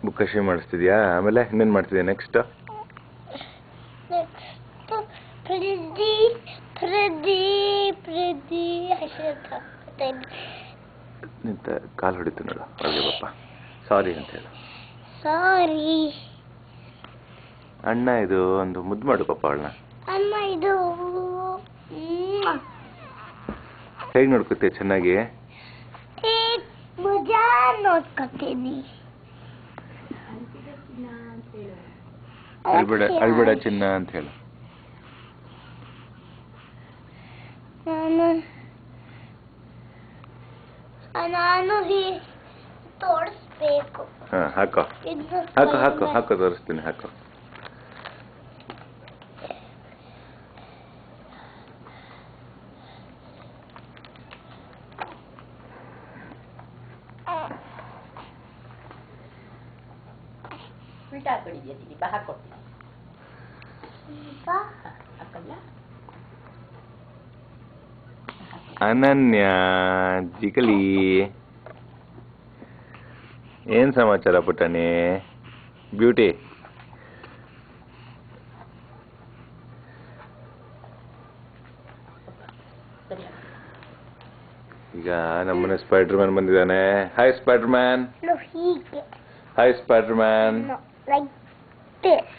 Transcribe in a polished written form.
ಬುಕ್ಕಶಿ ಮಾಡಿಸ್ತಿದ್ಯಾ? ಆಮೇಲೆ ಇನ್ನೇನು ಮಾಡ್ತಿದ್ಯಾ ನೆಕ್ಸ್ಟ್? ನಿಂತ ಕಾಲು ಹೊಡಿತು ನೋಡು ಒಳಗೆ ಪಾಪ. ಸಾರಿ ಅಂತ ಹೇಳು. ಸಾರಿ ಅಣ್ಣ ಇದು ಒಂದು ಮುದ್ದು ಮಾಡು ಪಾಪ ಅವಳನ್ನ. ಅಮ್ಮ ಇದು ಹೇಗೆ ನೋಡ್ಕೊತೀಯ ಚೆನ್ನಾಗಿ? ಮಜಾ ನೋಡ್ಕೊತೀನಿ. ಅಳ್ಬೇಡ ಚಿನ್ನ ಅಂತ ಹೇಳು. ನಾನು ತೋರಿಸ್ಬೇಕು. ಹಾಕೋ ಹಾಕೋ ಹಾಕೋ ಹಾಕೋ ತೋರಿಸ್ತೀನಿ. ಹಾಕೋ. ಅನನ್ಯ ಜಿಗಲಿ, ಏನ್ ಸಮಾಚಾರ ಪುಟ್ಟಣಿ ಬ್ಯೂಟಿ? ಈಗ ನಮ್ಮನೆ ಸ್ಪೈಡರ್ ಮ್ಯಾನ್ ಬಂದಿದ್ದಾನೆ. Hi Spider Man. ಹೀಗೆ hi Spider Man. Like this.